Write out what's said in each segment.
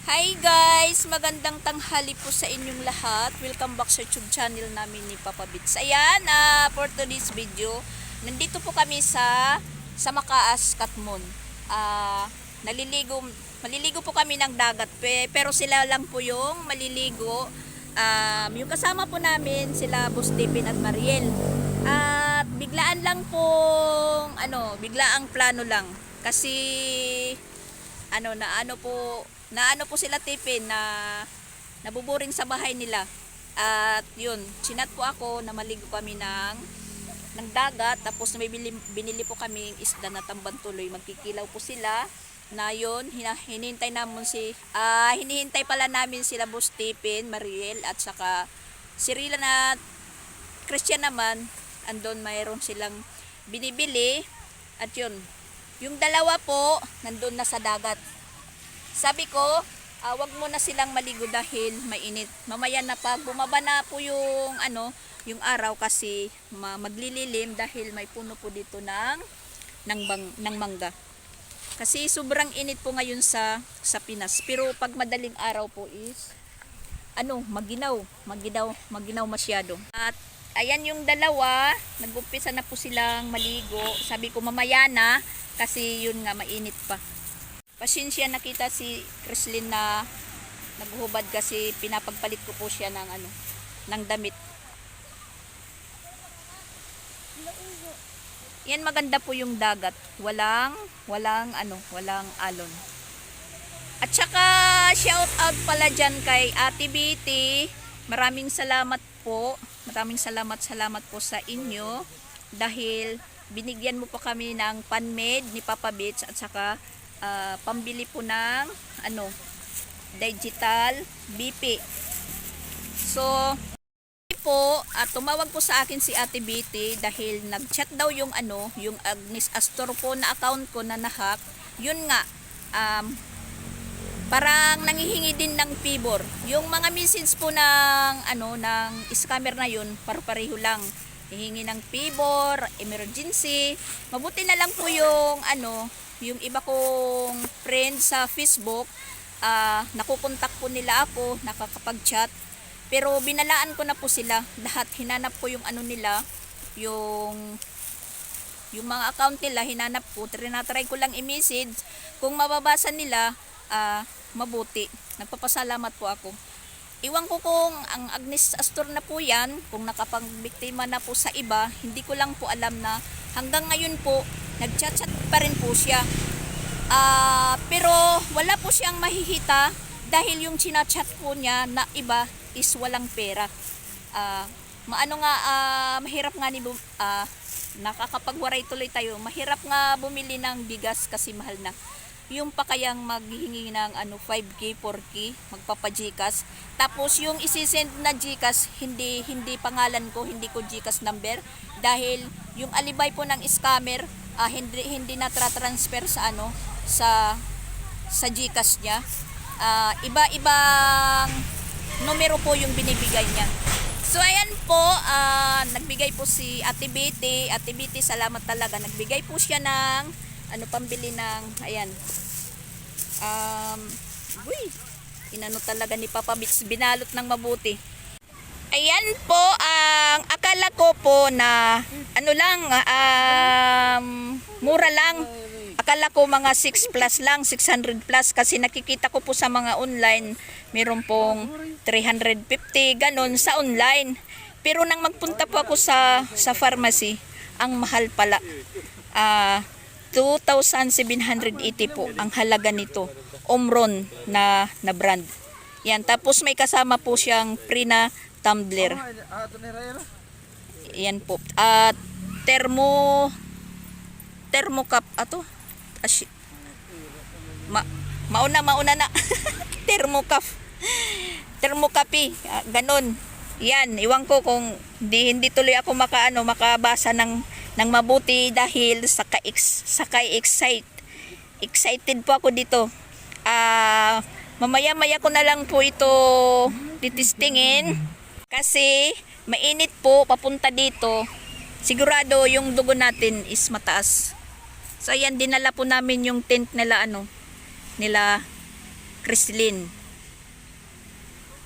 Hi guys! Magandang tanghali po sa inyong lahat. Welcome back sa YouTube channel namin ni Papa Bits. Ayan, for today's video, nandito po kami sa Makaas, Katmon. Maliligo po kami ng dagat, pero sila lang po yung maliligo. Yung kasama po namin, sila Boss Stephen at Mariel. At biglaan lang pong, biglaang plano lang. Kasi, naano po sila Tipin na nabuboring sa bahay nila. At yun, chinat po ako na maligo kami ng dagat. Tapos binili po kami isda na tamban tuloy. Magkikilaw po sila na yun, hinihintay pala namin sila Boss Tipin, Mariel at saka si Rila na Christian naman. Andon mayroon silang binibili. At yun, yung dalawa po nandun na sa dagat. Sabi ko, wag mo na silang maligo dahil mainit. Mamaya na pag bumaba na po yung yung araw kasi maglililim dahil may puno po dito ng mangga. Kasi sobrang init po ngayon sa Pinas. Pero pag madaling araw po is maginaw masyado. At ayan yung dalawa, nag-umpisa na po silang maligo. Sabi ko mamaya na kasi yun nga mainit pa. Pasensya, nakita si Chrislyn na naghuhubad kasi pinapagpalit ko po siya ng damit. Yan, maganda po yung dagat. Walang alon. At saka shout out pala dyan kay Ate Biti. Maraming salamat po. Salamat po sa inyo dahil binigyan mo po kami ng pan-made ni Papa Bits at saka pambili po ng digital BP. So po, tumawag po sa akin si Ate BT dahil nag-chat daw yung Agnes Astor po na account ko na nahack. Yun nga, parang nangihingi din ng favor. Yung mga message po ng scammer na yun, pareho lang. Hihingi ng favor, emergency. Mabuti na lang po yung iba kong friend sa Facebook, nakukontak po nila ako, nakakapag-chat. Pero binalaan ko na po sila. Lahat hinanap ko yung nila, yung mga account nila, hinanap ko. Tinatry ko lang i-message. Kung mababasa nila, mabuti. Nagpapasalamat po ako. Iwan ko kung ang Agnes Astor na po yan, kung nakapagbiktima na po sa iba, hindi ko lang po alam na hanggang ngayon po, nagchat-chat pa rin po siya. Pero wala po siyang mahihita dahil yung chinachat po niya na iba is walang pera. Mahirap nga nakakapagwaray tuloy tayo. Mahirap nga bumili ng bigas kasi mahal na. Yung pa kayang maghihingi ng 5K, 4K, magpapa-GCash. Tapos yung isisend na GCash, hindi pangalan ko, hindi ko GCash number dahil yung alibay po ng scammer, hindi na transfer sa GCash niya. Iba-ibang numero po yung binibigay niya. So ayan po, nagbigay po si Ate Betty. Ate Betty, salamat talaga. Nagbigay po siya ng pambili ng ayan. Talaga ni Papa Bits, binalot ng mabuti. Ayan po, ang akala ko po na mura lang. Akala ko mga 6 plus lang, 600 plus kasi nakikita ko po sa mga online, meron pong 350 ganon sa online. Pero nang magpunta po ako sa pharmacy, ang mahal pala. 2,780 po ang halaga nito. Omron na brand. Yan, tapos may kasama po siyang free na tumbler. Yan po. Thermocap mauna na. Thermocapi, ganon. Yan, iwan ko kung hindi tuloy ako makabasa ng mabuti dahil excited po ako dito. Mamaya ko na lang po ito titistingin kasi mainit po papunta dito. Sigurado yung dugo natin is mataas. So ayan, dinala po namin yung tent nila Chrislyn.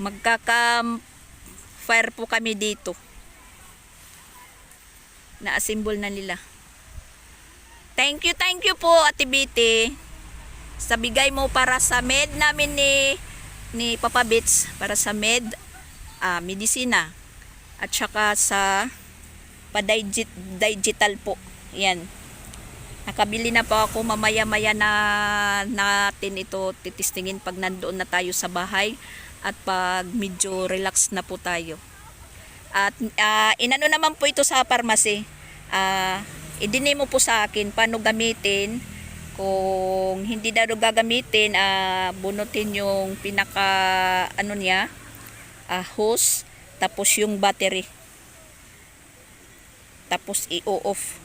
Magkaka-fire po kami dito. Na-assemble na nila. Thank you po Ate Biti. Sa bigay mo para sa med namin ni Papa Bits, para sa medisina at saka sa digital po. Yan. Nakabili na po ako, mamaya-maya na natin ito titistingin pag nandoon na tayo sa bahay at pag medyo relax na po tayo. At inano naman po ito sa pharmacy. Idinemo po sa akin paano gamitin. Kung hindi daw gagamitin, bunutin yung pinaka ano niya, hose, tapos yung battery. Tapos i-off.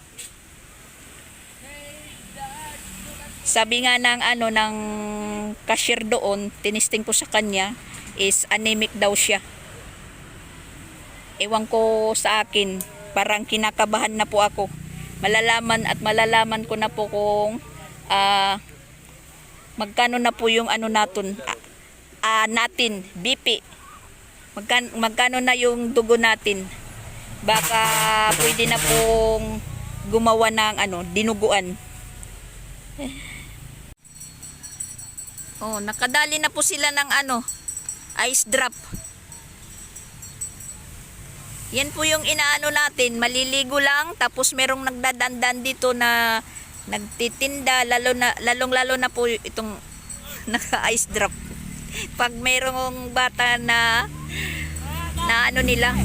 Sabi nga ng ng cashier doon, tinisting ko sa kanya, is anemic daw siya. Ewan ko sa akin, parang kinakabahan na po ako. Malalaman ko na po kung magkano na po yung natin, BP. Magkano na yung dugo natin. Baka pwede na pong gumawa ng dinuguan. Oh, nakadali na po sila ng ice drop. Yan po yung inaano natin, maliligo lang, tapos merong nagdadandan dito na nagtitinda, lalong-lalo na po itong naka-ice drop. Pag merong bata na nila,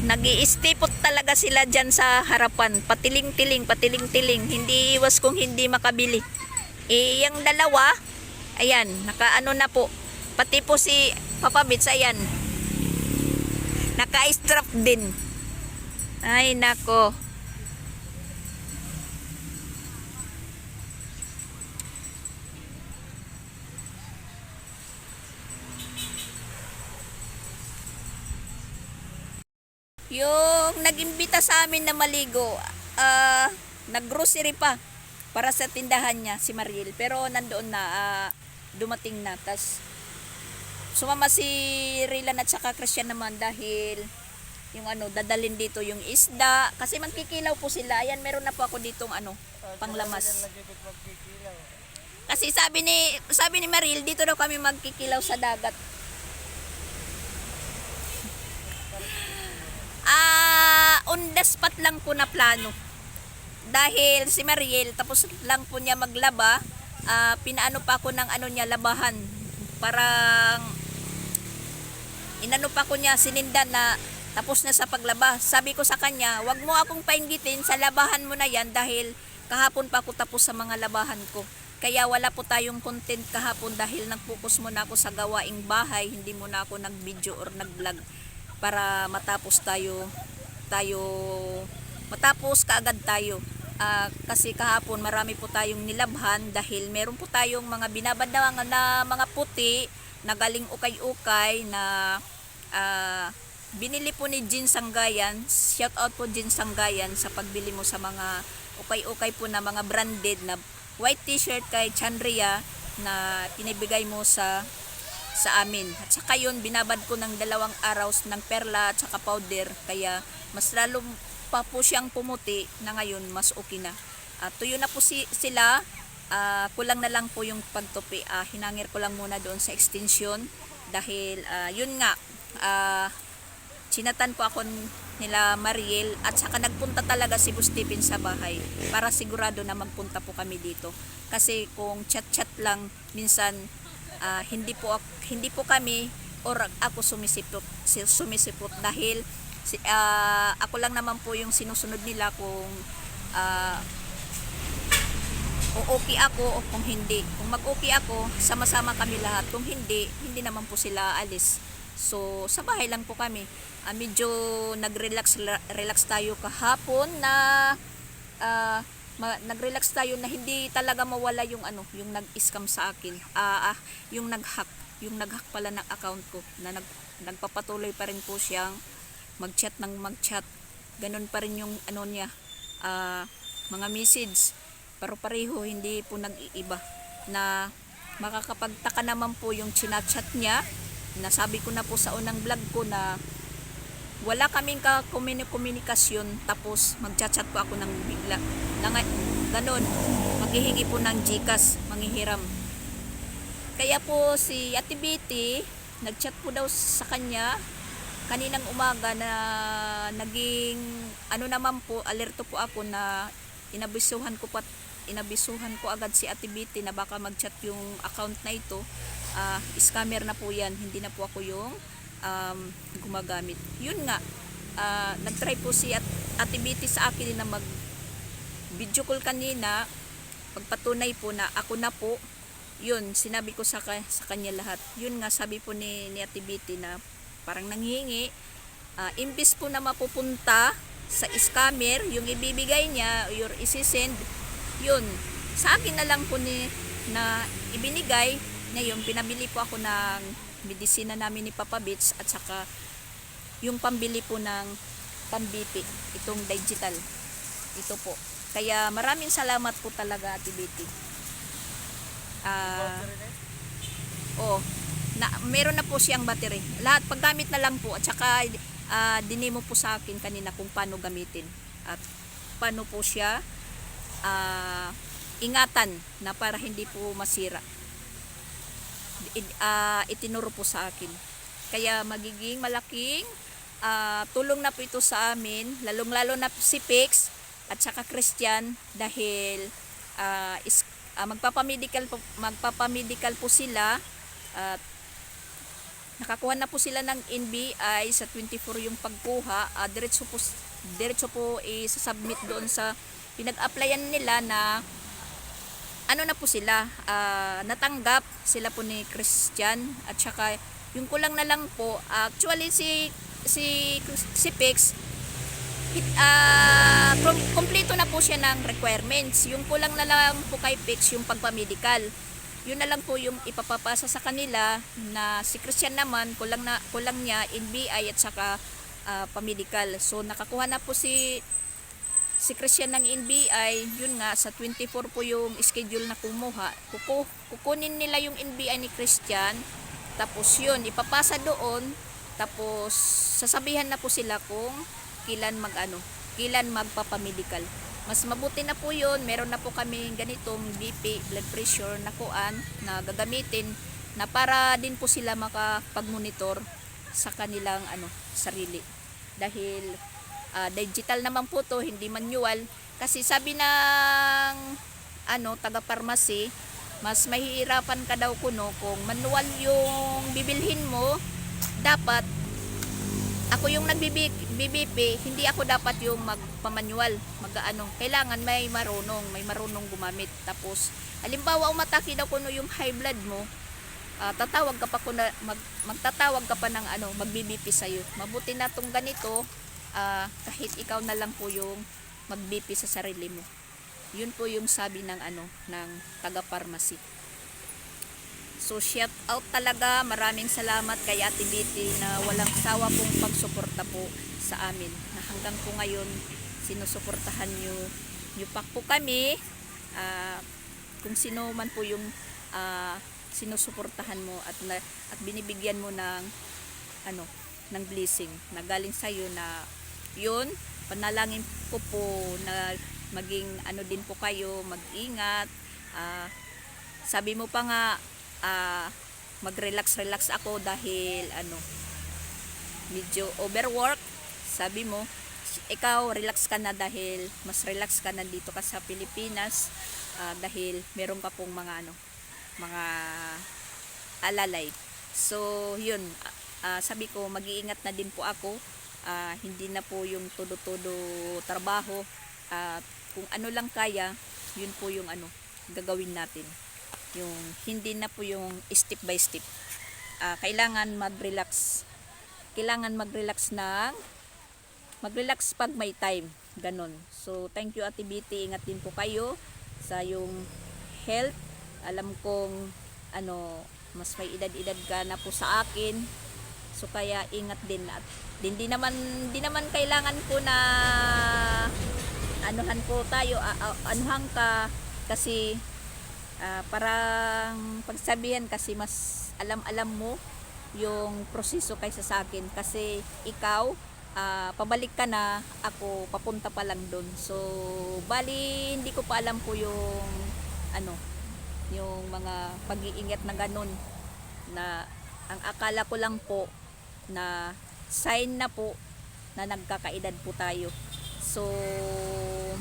nag-iistipot talaga sila dyan sa harapan, patiling-tiling, hindi iwas kung hindi makabili. Yung dalawa, ayan, naka na po, pati po si Papa Bits, ayan, naka-ice drop din. Ay nako. Yung nag-imbita sa amin na maligo, nag-grocery pa para sa tindahan niya, si Mariel. Pero nandoon na, dumating na. Tas sumama si Rilan at saka Christian naman dahil yung dadalhin dito yung isda. Kasi magkikilaw po sila. Ayan, meron na po ako ditong panglamas. Kasi sabi ni Mariel, dito daw kami magkikilaw sa dagat. On the spot lang po na plano. Dahil si Mariel, tapos lang po niya maglaba, pinaano pa ako ng niya, labahan. Parang inano pa ko niya, sinindan na tapos na sa paglaba. Sabi ko sa kanya, wag mo akong painggitin sa labahan mo na yan dahil kahapon pa ako tapos sa mga labahan ko. Kaya wala po tayong content kahapon dahil nag-focus muna ako sa gawaing bahay, hindi muna ako nag-video or nag-vlog para matapos kaagad tayo. Kasi kahapon marami po tayong nilabhan dahil meron po tayong mga binabadang na mga puti na galing ukay-ukay na binili po ni Jean Sanggayan. Shout out po Jean Sanggayan sa pagbili mo sa mga ukay-ukay po na mga branded na white t-shirt kay Chandria na pinibigay mo sa amin. At saka yun, binabad ko ng 2 araw ng perla at saka powder. Kaya mas lalo pa po siyang pumuti na ngayon mas okay na. Tuyo na po sila. Kulang na lang po yung pagtupi. Hinangir ko lang muna doon sa extension. Dahil yun nga, sinatan po ako nila Mariel at saka nagpunta talaga si Bustipin sa bahay para sigurado na magpunta po kami dito. Kasi kung chat-chat lang minsan hindi po kami or ako sumisipot dahil ako lang naman po yung sinusunod nila kung okay ako o kung hindi. Kung mag-okay ako, sama-sama kami lahat. Kung hindi naman po sila alis. So sa bahay lang po kami. Medyo nag-relax tayo kahapon na nag-relax tayo na hindi talaga mawala yung yung nag-scam sa akin. Yung nag-hack pala ng account ko na nagpapatuloy pa rin po siyang mag-chat. Ganun pa rin yung niya, mga message. Pareho hindi po nag-iiba na makakapagtaka naman po yung chinachat niya. Nasabi ko na po sa unang vlog ko na wala kaming komunikasyon, tapos magchat-chat po ako ng bigla na ganon, maghihingi po ng GCash, manghihiram. Kaya po si Ate Betty nagchat po daw sa kanya kaninang umaga na naging ano naman po, alerto po ako na inabisuhan ko agad si Ate Betty na baka magchat yung account na ito. Scammer na po yan, hindi na po ako yung gumagamit. Yun nga, nagtry po si Ate Betty sa akin na mag video call kanina, pagpatunay po na ako na po. Yun, sinabi ko sa kanya lahat. Yun nga, sabi po ni Ate Betty na parang nanghihingi, imbis po na mapupunta sa scammer yung ibibigay niya, your isisend, yun, sa akin na lang po na ibinigay. Ngayon, pinabili po ako ng medisina namin ni Papa Beach at saka yung pambili po ng pambipi, itong digital. Ito po. Kaya maraming salamat po talaga, Ate Betty. Meron na po siyang battery. Lahat paggamit na lang po at saka dinemo po sa akin kanina kung paano gamitin at paano po siya ingatan na para hindi po masira. Itinuro po sa akin. Kaya magiging malaking tulong na po ito sa amin, lalong-lalo na si Pix at saka Christian, dahil magpapamedical po sila at nakakuha na po sila ng NBI sa 24 yung pagkuha. Diretso po isasubmit doon sa pinag-applyan nila na ano na po sila, natanggap sila po ni Christian at saka yung kulang na lang po, actually si Pix, kompleto na po siya ng requirements. Yung kulang na lang po kay Pix yung pagpamedical. Yun na lang po yung ipapapasa sa kanila, na si Christian naman kulang niya NBI at saka pamedical. So nakakuha na po si Christian ng NBI. Yun nga, sa 24 po yung schedule na kumuha. Kukunin nila yung NBI ni Christian, tapos yun ipapasa doon, tapos sasabihan na po sila kung kailan magpapamedical. Mas mabuti na po yun. Meron na po kami ganitong BP, blood pressure na kuan na gagamitin na para din po sila makapag-monitor sa kanilang sarili. Dahil digital naman po to, hindi manual. Kasi sabi ng taga-pharmacy, mas mahihirapan ka daw kuno kung manual yung bibilhin mo. Dapat ako yung nagbibp, hindi ako dapat yung magpamanual, kailangan may marunong gumamit. Tapos halimbawa umatake daw kuno yung high blood mo, magtatawag ka pa ng magbibp sa'yo. Mabuti na tong ganito, kahit ikaw na lang po yung magbp sa sarili mo. Yun po yung sabi ng ng taga-pharmacy. So shout out talaga, maraming salamat kay Ate Betty na walang sawa pong pagsuporta po sa amin. Na hanggang po ngayon sinusuportahan niyo pa po kami. Kung sino man po yung sinusuportahan mo at binibigyan mo ng ng blessing na galing sa iyo, na yun, panalangin ko po na maging din po kayo, mag-ingat. Sabi mo pa nga, mag-relax ako dahil medyo overwork. Sabi mo, ikaw relax ka na dahil mas relax ka na dito ka sa Pilipinas, dahil meron ka pong mga alalay. So yun, sabi ko mag-iingat na din po ako, hindi na po yung todo-todo trabaho, kung lang kaya, yun po yung gagawin natin. Yung hindi na po yung step by step. Kailangan mag-relax pag may time, ganon. So thank you Ate Betty, ingat din po kayo sa yung health. Alam kong mas may edad ka na po sa akin, so kaya ingat din. At hindi naman kailangan po na anuhan po tayo, anuhan ka, kasi Parang pagsabihan kasi mas alam mo yung proseso kaysa sa akin kasi ikaw pabalik ka na, ako papunta pa lang doon. So bali hindi ko pa alam po yung ano, yung mga pag-iingat na ganun, na ang akala ko lang po na sign na po na nagkakaedad po tayo. So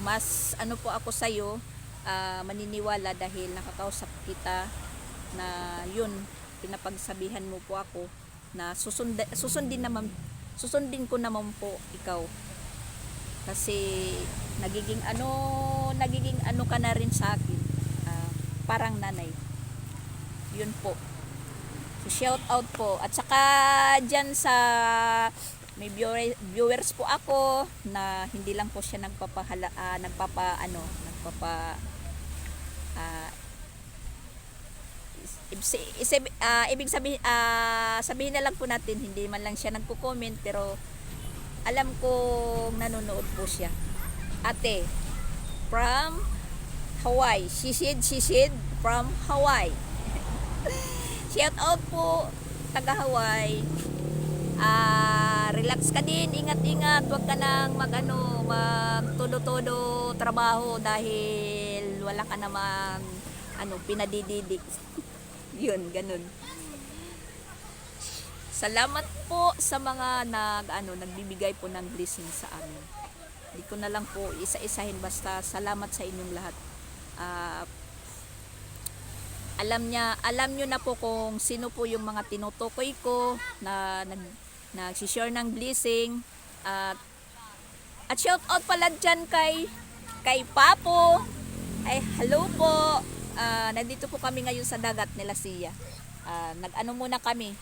mas ano po ako sa'yo, maniniwala dahil nakakausap kita na yun, pinapagsabihan mo po ako na susundin ko naman po ikaw kasi nagiging ano ka na rin sa akin, parang nanay, yun po. So shout out po, at saka dyan sa may viewers po ako na hindi lang po siya ibig sabihin na lang po natin, hindi man lang siya nagko-comment pero alam kong nanonood po siya. Ate from Hawaii, she said from Hawaii. Shout out po taga Hawaii. Relax ka din, ingat-ingat, wag ka nang magtodo-todo trabaho dahil wala ka namang pinadididik. Yun, ganun. Salamat po sa mga nagbibigay po ng blessing sa amin. Hindi ko na lang po isa-isahin, basta salamat sa inyong lahat. Alam nyo na po kung sino po yung mga tinutukoy ko na nagsishare ng blessing. At shout out pala dyan kay Papo. Ay, hello po. Nandito po kami ngayon sa dagat nila Sia. Muna kami.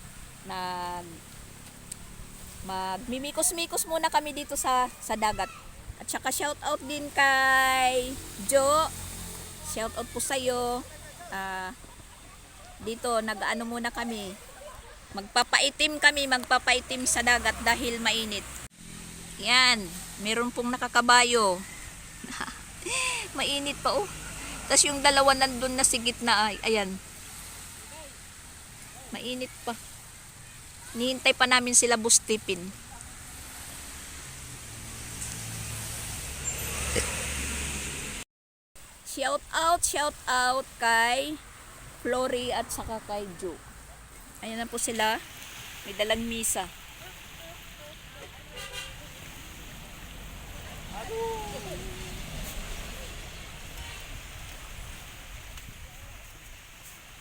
Magmimikos-mikos muna kami dito sa dagat. At saka shout out din kay Jo. Shout out po sa'yo. Dito muna kami. Magpapaitim sa dagat dahil mainit. Yan, meron pong nakakabayo. Mainit pa oh. Tapos yung dalawa nandun na sa gitna, ayan. Mainit pa. Nihintay pa namin sila bustipin. Shout out kay Flory at saka kay Joe. Ayan na po sila. May dalang misa.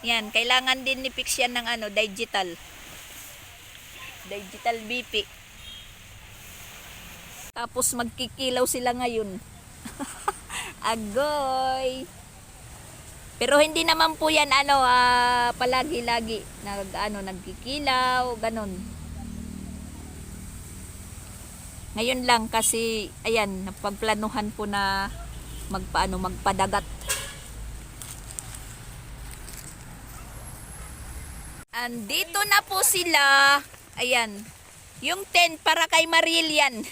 Yan, kailangan din ni Pix yan ng digital BP. Tapos magkikilaw sila ngayon. Agoy. Pero hindi naman po yan palagi-lagi nagkikilaw, ganon. Ngayon lang kasi ayan, napagplanuhan po na magpadagat. Andito na po sila. Ayan. Yung tent para kay Mariel yan.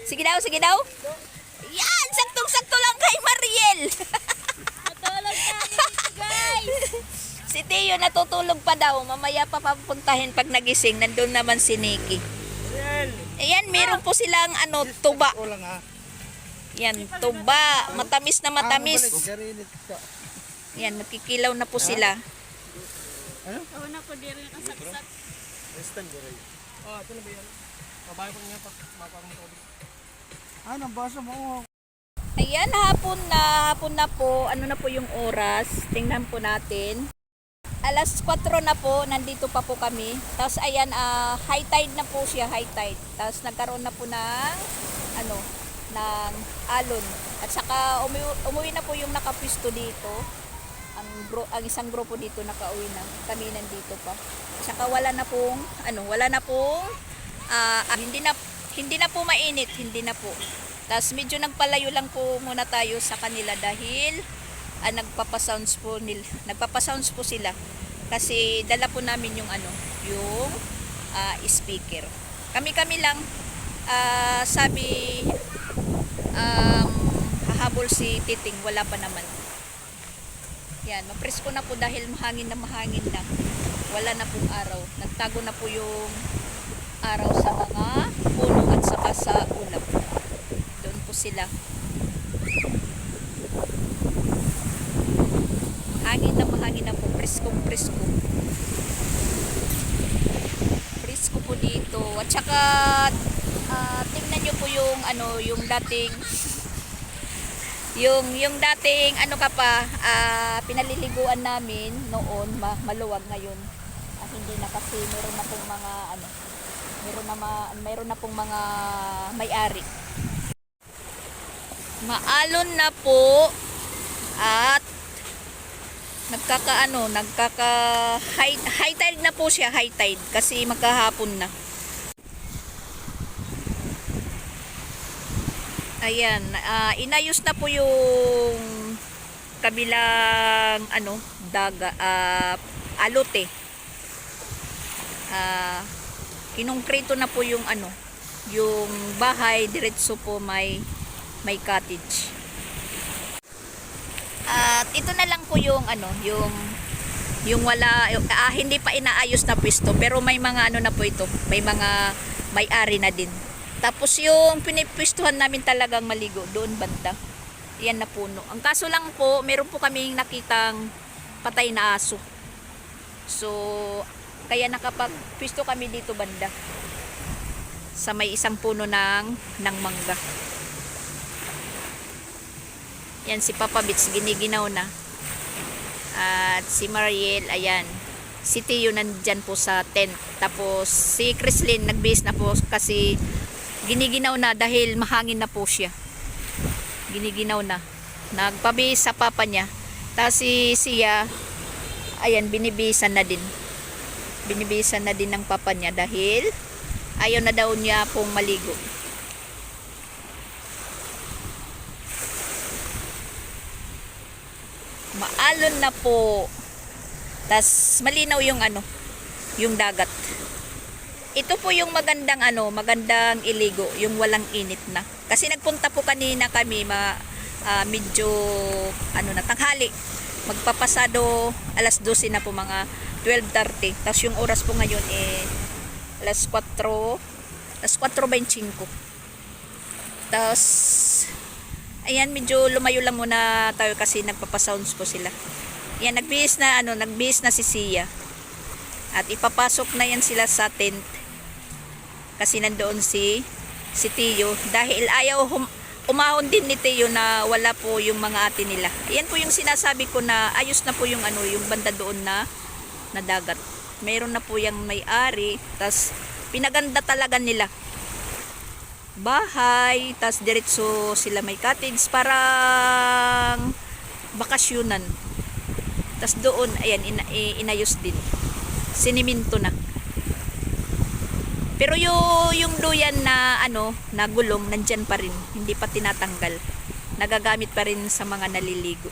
Sige daw. Yan, saktong-sakto lang kay Mariel. Natulog na dito, guys. Si Teo natutulog pa daw. Mamaya pa papuntahin pag nagising. Nandun naman si Nikki. Ayan, meron po silang tuba. Yan, tuba. Matamis na matamis. Yan, nakikilaw na po sila. Ako na po diri kasaksak. Instant gulay. Ito na ba yan? Babae ko niya pa. Maparang tubig. Nabasa mo. Ayan, hapon na po. Ano na po yung oras? Tingnan po natin. Alas 4 na po, nandito pa po kami. Tapos ayan, high tide na po siya, high tide. Tapos nagkaroon na po ng ng alon. At saka umuwi na po yung nakapwisto dito. Ang isang grupo dito nakauwi na. Kami nandito pa. At saka wala na pong hindi na po mainit, hindi na po. Tapos medyo nagpalayo lang po muna tayo sa kanila dahil nagpapasounds po sila. Kasi dala po namin yung yung speaker. Kami lang sabi hahabol si Titing, wala pa naman. Yan, mapresko na po dahil mahangin na. Wala na pong araw. Nagtago na po yung araw sa mga puno at saka sa ulap. Doon po sila. Mahangin na po. Preskong presko. Presko po dito. At saka tingnan nyo po yung yung dating yung dating pinaliliguan namin noon, maluwag ngayon. Hindi na kasi meron na pong mga may-ari. Maalon na po at high tide na po siya, high tide kasi magkahapon na. Ayan, inayos na po yung kabilang alote. Kinongkrito na po yung yung bahay, diretso po may cottage. At ito na lang po yung yung wala hindi pa inaayos na pwesto, pero may mga na po ito, may mga may-ari na din. Tapos yung pinipwestuhan namin talagang maligo doon banda. Yan na puno. Ang kaso lang po, meron po kaming nakitang patay na aso. So kaya nakapagpwesto kami dito banda sa may isang puno ng mangga. Yan si Papa Bits, giniginaw na. At si Mariel, ayan. Si Tio nandyan po sa tent. Tapos si Chrislyn nagbihis na po kasi giniginaw na dahil mahangin na po siya. Giniginaw na. Nagpabihis sa papa niya. Tapos si Sia, ayan, binibihisan na din. Binibihisan na din ng papa niya dahil ayaw na daw niya pong maligo. Maalon na po. Tas malinaw yung yung dagat. Ito po yung magandang magandang iligo, yung walang init na. Kasi nagpunta po kanina kami medyo tanghali. Magpapasado alas 12 na po, mga 12:30. Tapos yung oras po ngayon alas 4:25. Tapos ayan, medyo lumayo lang muna tayo kasi nagpapasounds po sila. Yan, nagbihis na si Sia. At ipapasok na yan sila sa tent. Kasi nandoon si Tio. Dahil ayaw umahon din ni Tio na wala po yung mga ate nila. Ayan po yung sinasabi ko na ayos na po yung yung banda doon na dagat. Meron na po yung may-ari. Tas pinaganda talaga nila. Bahay, tas diretso sila may cottage, parang bakasyonan. Tas doon, ayan, inayos din. Siniminto na. Pero yung duyan na na gulong nandyan pa rin, hindi pa tinatanggal. Nagagamit pa rin sa mga naliligo.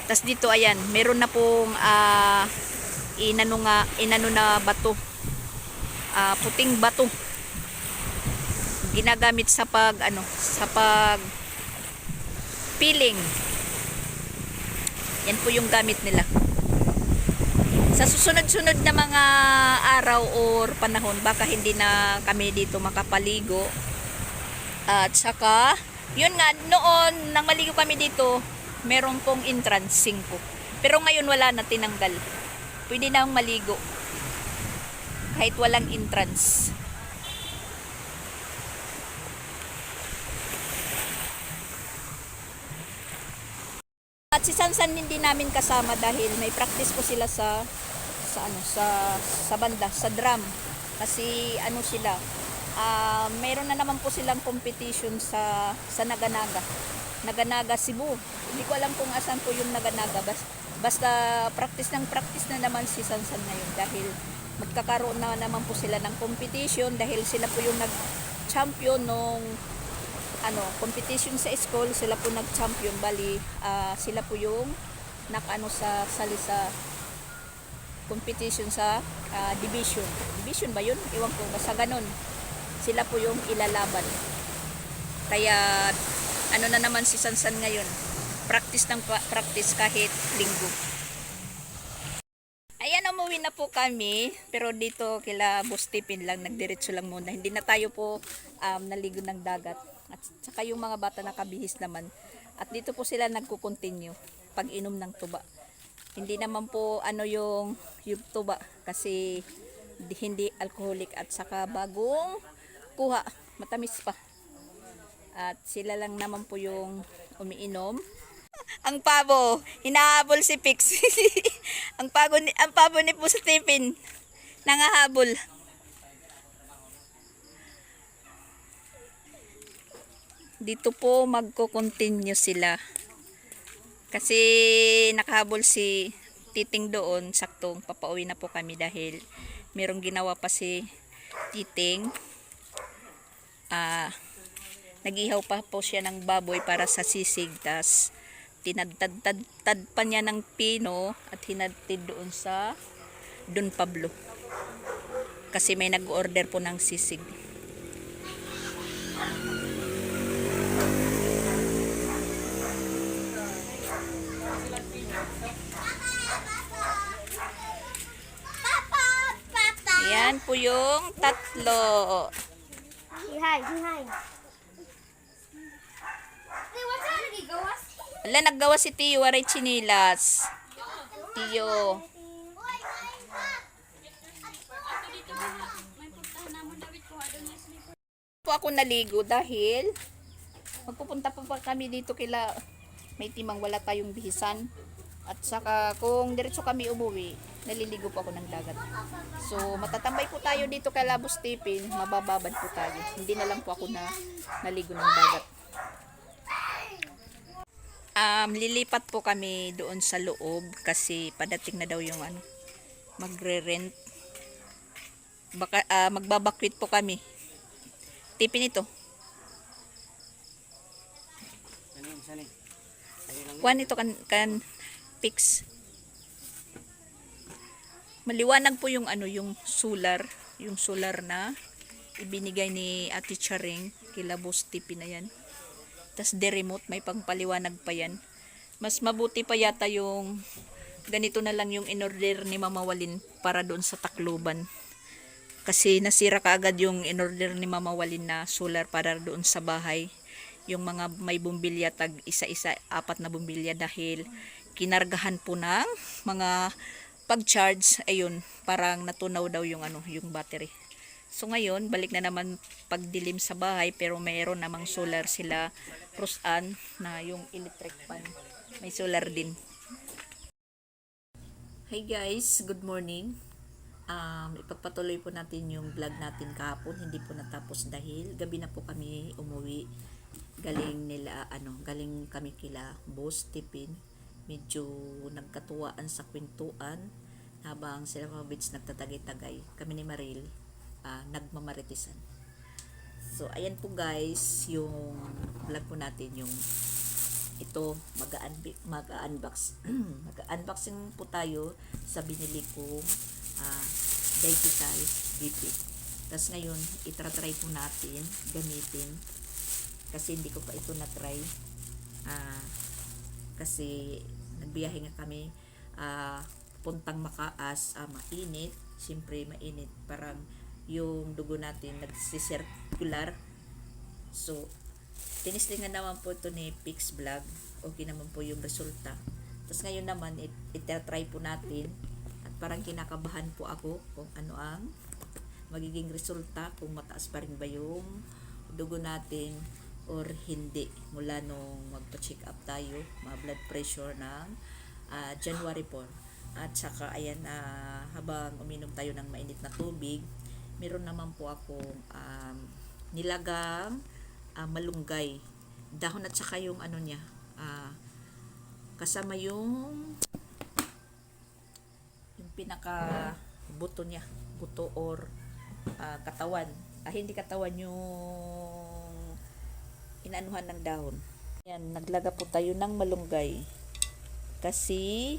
Tas dito, ayan, meron na pong inano na bato. Puting bato. Ginagamit sa pag peeling. Yan po yung gamit nila. Sa susunod-sunod na mga araw or panahon, baka hindi na kami dito makapaligo. At saka, yun nga, noon nang maligo kami dito, meron pong entrance 5. Pero ngayon wala na, tinanggal. Pwede na maligo kahit walang entrance. At si Sansan hindi namin kasama dahil may practice po sila sa banda, sa drum. Kasi sila, mayroon na naman po silang competition sa Naganaga, Cebu. Hindi ko alam kung asan po yung Naganaga. Basta practice na naman si Sansan ngayon dahil magkakaroon na naman po sila ng competition dahil sila po yung nag-champion nung competition sa school. Sila po nag-champion, bali sila po yung sa salisa competition sa division ba yun? Iwan ko, basta ganun. Sila po yung ilalaban. Kaya na naman si Sansan ngayon, practice ng practice kahit linggo. Ayan, umuwi na po kami. Pero dito kila Boss Tipin lang, nagdiretso lang muna. Hindi na tayo po naligo ng dagat. At saka yung mga bata nakabihis naman. At dito po sila nagko-continue pag inom ng tuba. Hindi naman po yung tuba kasi hindi alcoholic at saka bagong kuha. Matamis pa. At sila lang naman po yung umiinom. Ang pabo, hinahabol si Pix. ang pabo ni po sa Tipin, nangahabol. Dito po magko-continue sila. Kasi nakahabol si Titing doon, saktong papauwi na po kami dahil merong ginawa pa si Titing. Nag-ihaw pa po siya ng baboy para sa sisig, tas tinadtad pa niya ng pino at hinatid doon sa Don Pablo kasi may nag-order po ng sisig. Yan po yung tatlo. Hi, hi. Wala, naggawa si Tiyo, waray chinilas. Tiyo. Po ako naligo dahil magpupunta pa kami dito kila may timang wala tayong bihisan. At saka kung diretso kami umuwi, naliligo po ako ng dagat. So matatambay po tayo dito kay Labos Tipin, mabababad po tayo. Hindi na lang po ako naligo ng dagat. Lilipat po kami doon sa loob kasi padating na daw yung magre-rent. Baka magbabakwit po kami. Tipin ito. Kuan ito kan Pix. Maliwanag po yung yung solar na ibinigay ni Ate Charing kila Boss Tipin na yan. Tas the remote, may pangpaliwanag pa yan. Mas mabuti pa yata yung ganito na lang yung in-order ni Mama Walin para doon sa Tacloban. Kasi nasira kaagad yung in-order ni Mama Walin na solar para doon sa bahay. Yung mga may bumbilya, tag isa-isa, 4 na bumbilya dahil kinargahan po ng mga pag-charge. Ayun, parang natunaw daw yung yung battery. So ngayon, balik na naman pagdilim sa bahay pero mayroon namang solar sila Rosan na yung electric fan. May solar din. Hey guys, good morning. Ipagpatuloy po natin yung vlog natin kahapon. Hindi po natapos dahil gabi na po kami umuwi. Galing kami kila Boss Tipin. Medyo nagkatuwaan sa kwentuan habang sila mga beach nagtatagay-tagay. Kami ni Maril nagmamaritisan. So ayan po guys yung vlog po natin, yung ito mag-unboxing po tayo sa binili kong digital bipid. Tapos ngayon itratry po natin gamitin kasi hindi ko pa ito na-try kasi nagbiyahe nga kami puntang Makaas, mainit, siyempre mainit, parang yung dugo natin nagsisircular. So tinistingan naman po ito ni Pix Vlog, okay naman po yung resulta. Tapos ngayon naman itatry po natin at parang kinakabahan po ako kung ano ang magiging resulta, kung mataas pa rin ba yung dugo natin or hindi mula nung magpa-check up tayo, mga blood pressure ng January 4. At saka ayan, habang uminom tayo ng mainit na tubig, meron naman po akong nilagang malunggay, dahon at saka yung niya, kasama yung pinaka buto niya, buto or katawan, hindi katawan, yung inanuhan ng dahon. Yan, naglaga po tayo ng malunggay kasi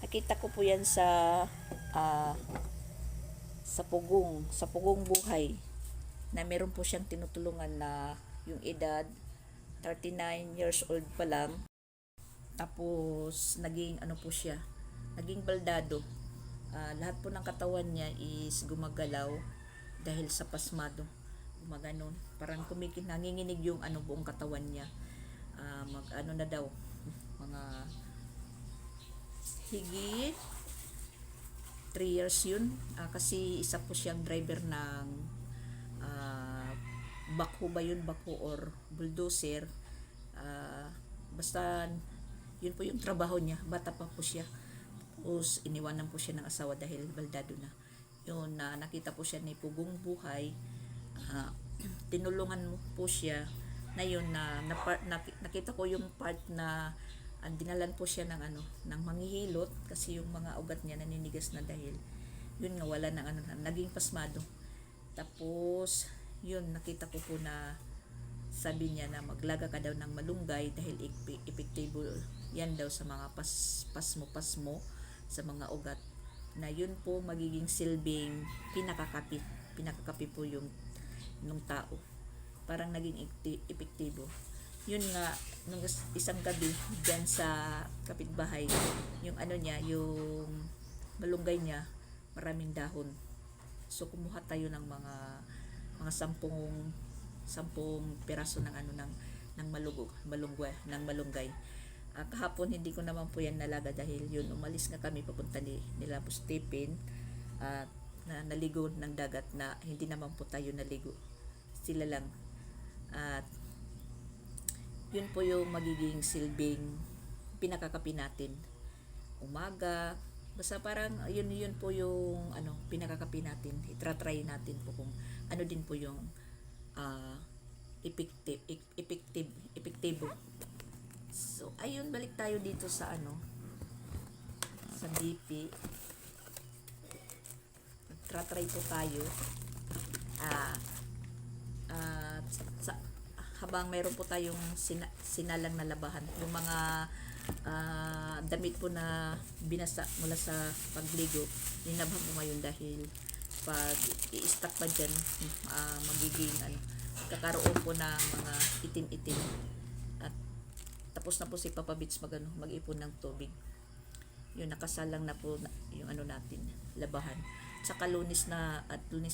nakita ko po yan sa pugong buhay na meron po siyang tinutulungan na yung edad 39 years old pa lang Tapos naging ano po siya, naging baldado. Lahat po ng katawan niya is gumagalaw dahil sa pasmado. Gumaganon. Parang nanginginig yung ano buong katawan niya. Mag ano na daw, mga higit 3 years yun. Kasi isa po siyang driver ng backhoe ba yun, backhoe or bulldozer. Basta yun po yung trabaho niya, bata pa po siya. Tapos iniwanan po siya ng asawa dahil baldado na. Yun, nakita po siya ni Pugong Buhay. Tinulungan mo po siya na yun nakita ko yung part na dinalan po siya ng ng manghihilot kasi yung mga ugat niya naninigas na dahil yun nga wala ng naging pasmado. Tapos yun, nakita ko po na sabi niya na maglaga ka daw ng malunggay dahil epektibo yan daw sa mga pasmo sa mga ugat, na yun po magiging silbing pinakakapi po yung nung tao, parang naging epektibo. Yun nga, nung isang gabi dyan sa kapitbahay, yung niya, yung malunggay niya, maraming dahon. So kumuha tayo ng mga 10 piraso ng malunggay. Kahapon hindi ko naman po yan nalaga dahil yun, umalis nga kami papunta nila po Stephen at naligo ng dagat na hindi naman po tayo naligo, sila lang. At yun po yung magiging silbing pinakakapi natin umaga. Basta parang yun po yung pinakakapi natin. Itratry natin po kung ano din po yung epektibo. So ayun, balik tayo dito sa sa DP. Try po tayo. Habang mayroon po tayong sinalang na labahan, yung mga damit po na binasa mula sa pagligo, linabhan mo ngayon dahil pag i-stack pa dyan, magiging kakaroon po ng mga itim-itim. At tapos na po si Papa Bits mag-ipon ng tubig. Yun, nakasalang na po yung natin, labahan. Saka Lunes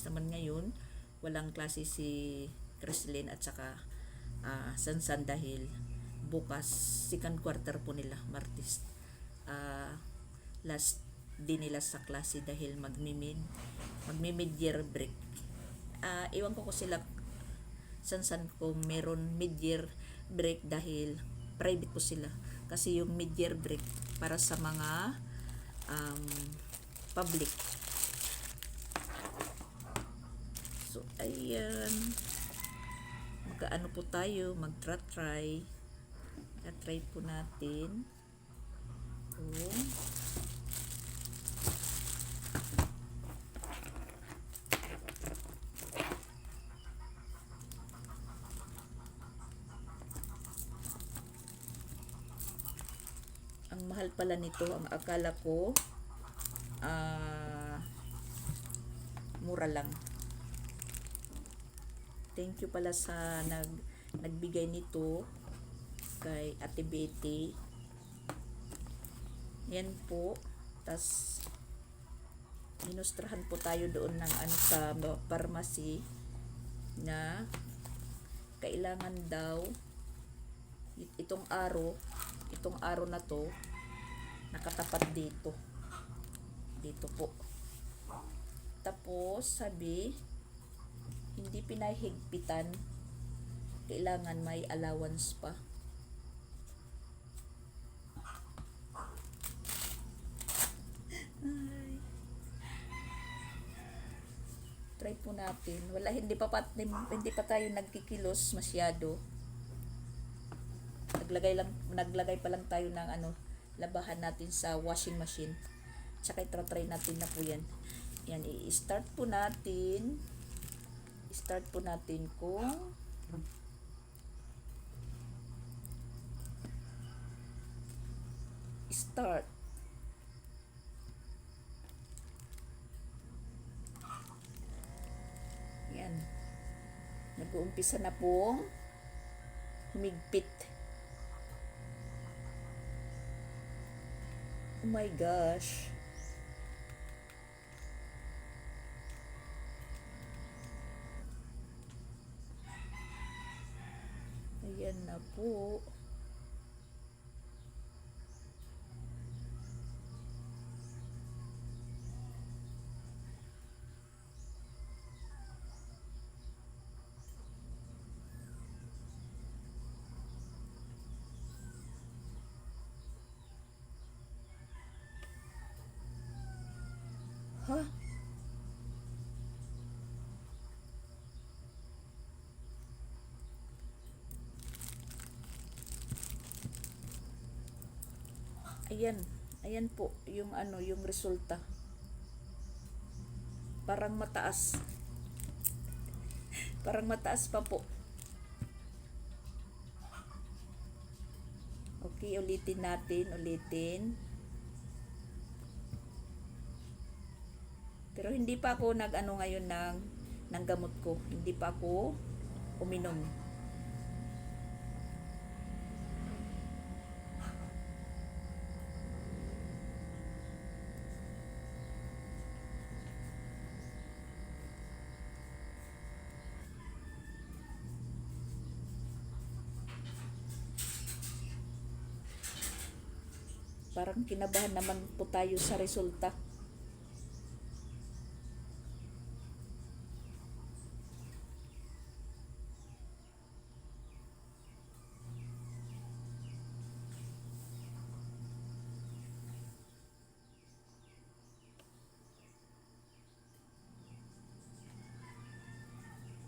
naman ngayon, walang klase si Chrislyn at saka Sansan dahil bukas second quarter po nila, Martes. Last din nila sa klase dahil magmi-mid year break. Iwan ko sila Sansan kung meron mid-year break dahil private po sila. Kasi yung mid-year break para sa mga public. So, ayan. Magkaano po tayo, mag-try. Try po natin. Ang mahal pala nito, ang akala ko mura lang. Thank you pala sa nagbigay nito kay Ate Betty. Yan po. Tas inustrahan po tayo doon ng sa pharmacy na kailangan daw itong araw na to nakatapat dito po. Tapos sabi, hindi pinahigpitan, kailangan may allowance pa. Ay. Try po natin. Wala, hindi pa tayo nagkikilos masyado. Naglagay pa lang tayo ng labahan natin sa washing machine. Tsaka try natin na po yan. Yan, i-start po natin kung start. Yan. Nag-uumpisa na pong humigpit. my gosh. Ayan na po. Ha? Ayan. Ayan po yung ano, yung resulta. Parang mataas. Parang mataas pa po. Okay, ulitin natin, ulitin. Pero hindi pa ako nag-ano ngayon ng gamot ko. Hindi pa ako uminom. Parang kinabahan naman po tayo sa resulta.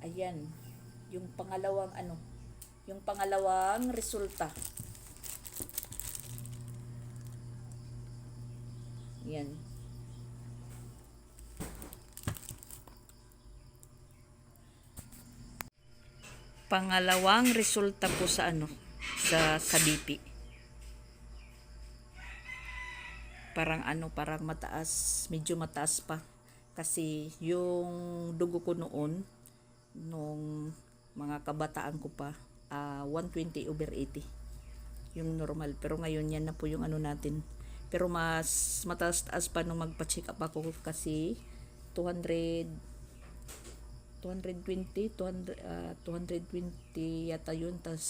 Ayan, yung pangalawang ano, yung pangalawang resulta. Yan. Pangalawang resulta po sa ano, sa BP. Parang ano, parang mataas, medyo mataas pa. Kasi yung dugo ko noon, nung mga kabataan ko pa, 120/80 yung normal. Pero ngayon yan na po yung ano natin. Pero mas mataas-taas pa nung magpa-check up ako kasi 220 yata yun, tas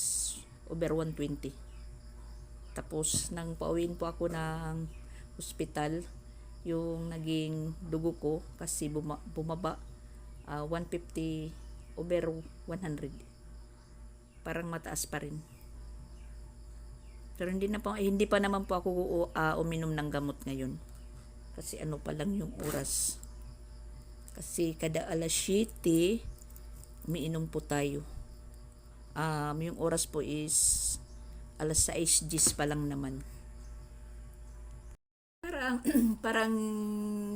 over 120. Tapos nang pauwiin po ako ng hospital, yung naging dugo ko kasi bumaba 150/100. Parang mataas pa rin. Pero hindi pa naman po ako uminom ng gamot ngayon. Kasi ano pa lang yung oras. Kasi kada alas 7 umiinom po tayo. Yung oras po is alas 6:10 pa lang naman. Parang parang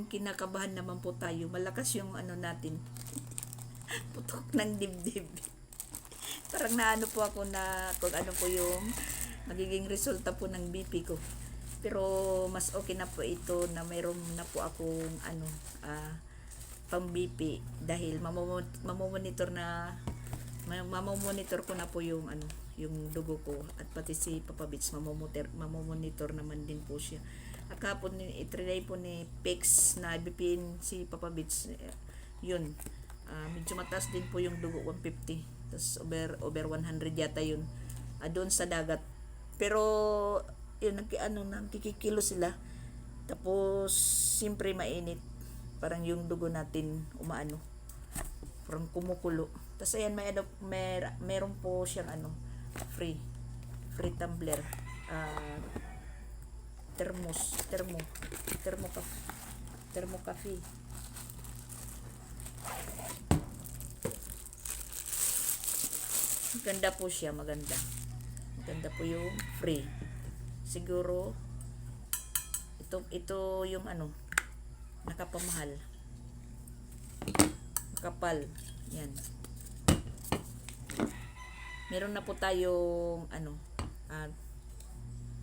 kinakabahan naman po tayo. Malakas yung ano natin. Putok ng dibdib. Parang naano po ako na kung ano po yung magiging resulta po ng BP ko. Pero mas okay na po ito na mayroon na po akong ano, pang BP dahil mamomonitor ko na po yung ano, yung dugo ko at pati si Papa Bits mamomonitor naman din po siya. At kahapon itrinay po ni Pex na BP si Papa Bits, yun. Medyo mataas din po yung dugo, 150. Tapos over 100 yata yun. Doon sa dagat. Pero yun, nagkikilo sila. Tapos siyempre mainit. Parang yung dugo natin umaano. Parang kumukulo. Tapos ayan, meron po siyang ano, free tumbler. Thermo coffee. Maganda po siya, maganda po yung free. Siguro ito yung ano, nakapamahal, makapal yan. Meron na po tayong ano,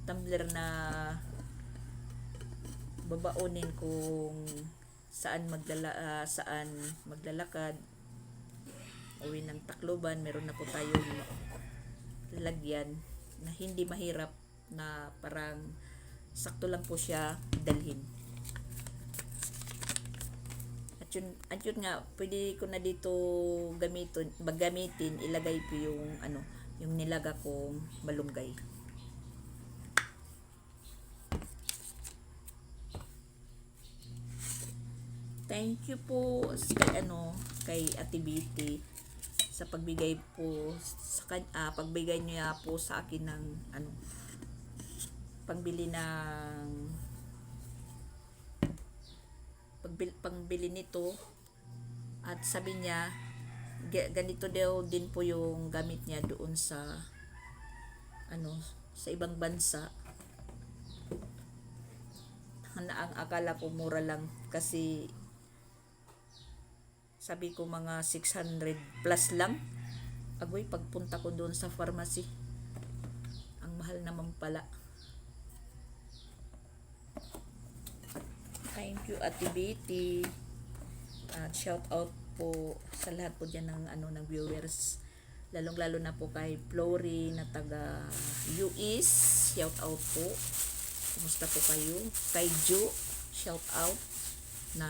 tumbler na babaonin kung saan maglalakad, uwi ng Tacloban. Meron na po tayong lalagyan na hindi mahirap, na parang sakto lang po siya dalhin. At yun nga, pwede ko na dito gamitin, ilagay po yung ano, yung nilaga kong malunggay. Thank you po kay Ate Biti sa pagbigay po pagbigay niya po sa akin ng pangbili nito, at sabi niya ganito daw din po yung gamit niya doon sa sa ibang bansa, na ang akala ko mura lang kasi sabi ko mga 600 plus lang. Agoy, pagpunta ko doon sa pharmacy, ang mahal naman pala. Thank you Ate Betty. At shout out po sa lahat po dyan ng viewers. Lalong-lalo na po kay Flory na taga US. Shout out po. Kumusta po kayo? Kay Ju, shout out na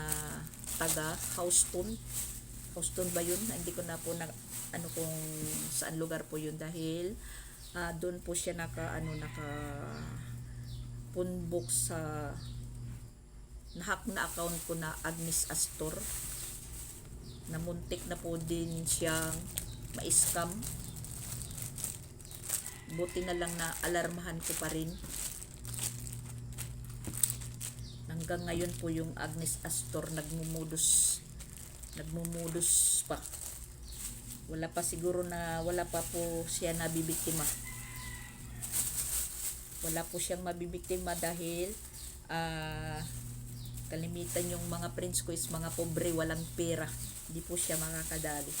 taga Houston. Houston ba yun? Hindi ko na po kung saan lugar po yun, dahil doon po siya naka punbok sa nahack na account ko na Agnes Astor, na muntik na po din siyang ma-scam. Buti na lang na alarmahan ko pa rin. Hanggang ngayon po yung Agnes Astor nagmumudus pa. Wala pa po siya nabibiktima. Wala po siyang mabibiktima dahil kalimitan yung mga friends ko is mga pobre, walang pera. Hindi po siya makakadali.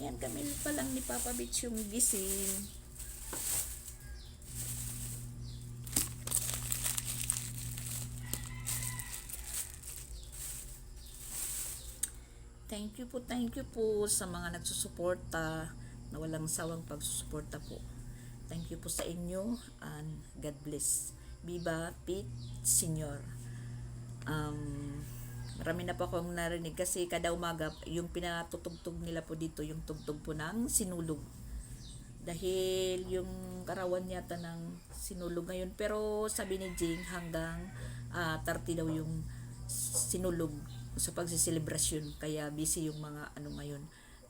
Yan, kami pa lang ni Papa Bitch yung gising. Thank you po sa mga nagsusuporta, na walang sawang pagsusuporta po. Thank you po sa inyo, and God bless. Viva Pete Senior. Marami na po akong narinig kasi kada umaga yung pinatutugtog nila po dito, yung tugtog po ng sinulog. Dahil yung karawan yata ng sinulog ngayon, pero sabi ni Jing hanggang 30 daw yung sinulog sa pagsiselebrasyon, kaya busy yung mga ngayon,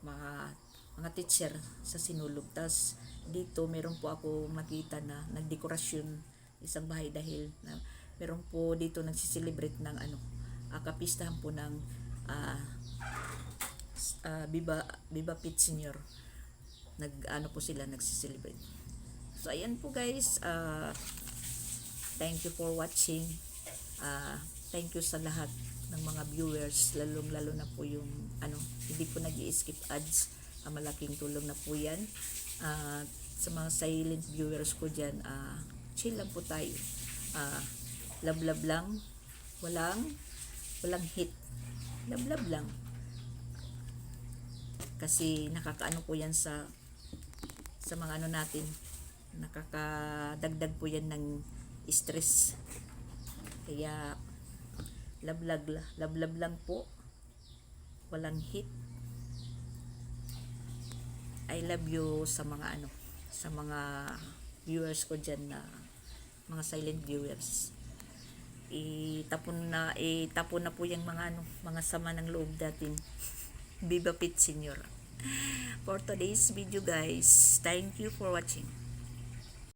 mga teacher sa sinulog. Tas dito meron po ako makita na nagdekorasyon isang bahay, dahil na meron po dito nagsiselebrate ng kapistahan po ng Viva Pete Senior. Po sila nagsiselebrate. So ayan po guys, thank you for watching. Thank you sa lahat ng mga viewers, lalo na po yung hindi po nag-i-skip ads. Malaking tulong na po yan. Sa mga silent viewers ko dyan, chill lang po tayo. Love lang, walang hit. Love lang, kasi nakakaano po yan sa mga natin, nakakadagdag po yan ng stress. Kaya love lang po, walang hit. I love you sa mga sa mga viewers ko dyan, na mga silent viewers. Itapon na po yung mga sama ng loob natin. Viva Pete Senior. For today's video guys, thank you for watching.